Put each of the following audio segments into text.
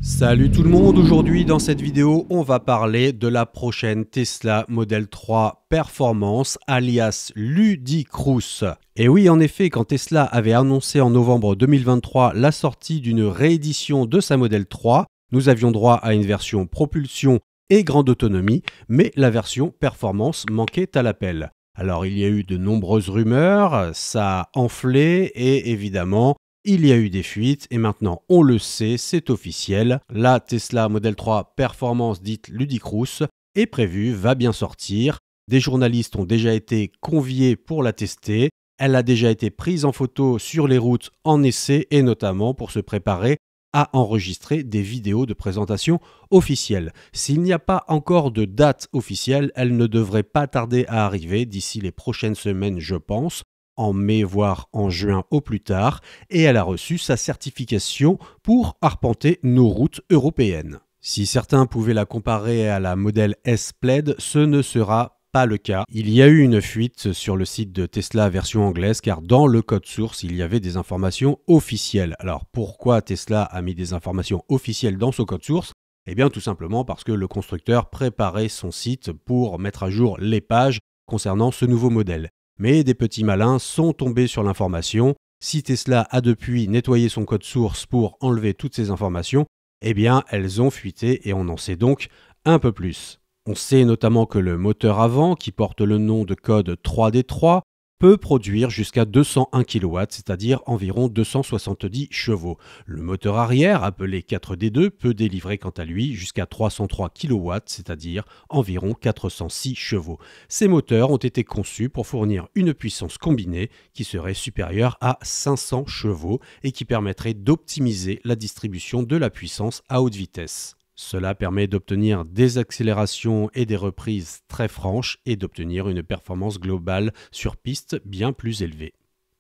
Salut tout le monde, aujourd'hui dans cette vidéo on va parler de la prochaine Tesla Model 3 Performance alias Ludicrous. Et oui, en effet, quand Tesla avait annoncé en novembre 2023 la sortie d'une réédition de sa Model 3, nous avions droit à une version propulsion et grande autonomie, mais la version Performance manquait à l'appel. Alors il y a eu de nombreuses rumeurs, ça a enflé et évidemment il y a eu des fuites et maintenant on le sait, c'est officiel. La Tesla Model 3 Performance dite Ludicrous est prévue, va bien sortir. Des journalistes ont déjà été conviés pour la tester. Elle a déjà été prise en photo sur les routes en essai et notamment pour se préparer à enregistrer des vidéos de présentation officielles. S'il n'y a pas encore de date officielle, elle ne devrait pas tarder à arriver d'ici les prochaines semaines, je pense, en mai voire en juin au plus tard, et elle a reçu sa certification pour arpenter nos routes européennes. Si certains pouvaient la comparer à la Model S Plaid, ce ne sera pas le cas. Il y a eu une fuite sur le site de Tesla version anglaise car dans le code source, il y avait des informations officielles. Alors pourquoi Tesla a mis des informations officielles dans son code source ? Eh bien tout simplement parce que le constructeur préparait son site pour mettre à jour les pages concernant ce nouveau modèle. Mais des petits malins sont tombés sur l'information. Si Tesla a depuis nettoyé son code source pour enlever toutes ces informations, eh bien elles ont fuité et on en sait donc un peu plus. On sait notamment que le moteur avant, qui porte le nom de code 3D3, peut produire jusqu'à 201 kW, c'est-à-dire environ 270 chevaux. Le moteur arrière, appelé 4D2, peut délivrer quant à lui jusqu'à 303 kW, c'est-à-dire environ 406 chevaux. Ces moteurs ont été conçus pour fournir une puissance combinée qui serait supérieure à 500 chevaux et qui permettrait d'optimiser la distribution de la puissance à haute vitesse. Cela permet d'obtenir des accélérations et des reprises très franches et d'obtenir une performance globale sur piste bien plus élevée.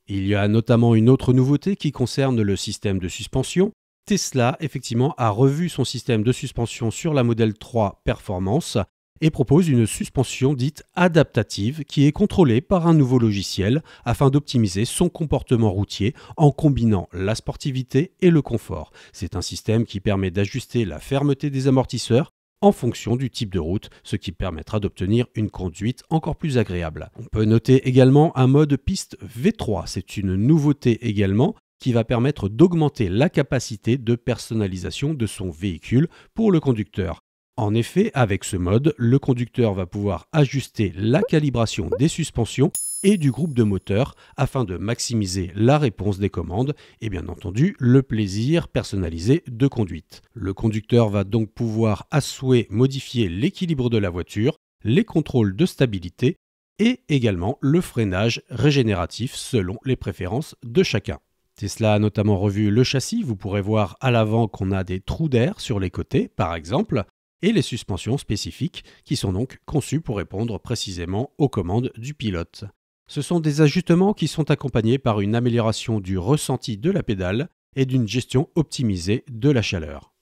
Il y a notamment une autre nouveauté qui concerne le système de suspension. Tesla, effectivement, a revu son système de suspension sur la Model 3 Performance et propose une suspension dite adaptative qui est contrôlée par un nouveau logiciel afin d'optimiser son comportement routier en combinant la sportivité et le confort. C'est un système qui permet d'ajuster la fermeté des amortisseurs en fonction du type de route, ce qui permettra d'obtenir une conduite encore plus agréable. On peut noter également un mode piste V3, c'est une nouveauté également qui va permettre d'augmenter la capacité de personnalisation de son véhicule pour le conducteur. En effet, avec ce mode, le conducteur va pouvoir ajuster la calibration des suspensions et du groupe de moteur afin de maximiser la réponse des commandes et bien entendu le plaisir personnalisé de conduite. Le conducteur va donc pouvoir à souhait modifier l'équilibre de la voiture, les contrôles de stabilité et également le freinage régénératif selon les préférences de chacun. Tesla a notamment revu le châssis, vous pourrez voir à l'avant qu'on a des trous d'air sur les côtés par exemple, et les suspensions spécifiques qui sont donc conçues pour répondre précisément aux commandes du pilote. Ce sont des ajustements qui sont accompagnés par une amélioration du ressenti de la pédale et d'une gestion optimisée de la chaleur.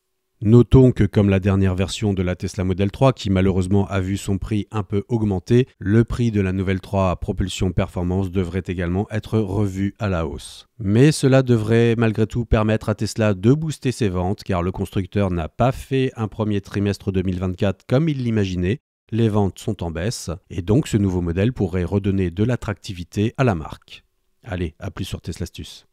Notons que comme la dernière version de la Tesla Model 3 qui malheureusement a vu son prix un peu augmenter, le prix de la nouvelle 3 à propulsion performance devrait également être revu à la hausse. Mais cela devrait malgré tout permettre à Tesla de booster ses ventes car le constructeur n'a pas fait un premier trimestre 2024 comme il l'imaginait. Les ventes sont en baisse et donc ce nouveau modèle pourrait redonner de l'attractivité à la marque. Allez, à plus sur Tesla Astuce.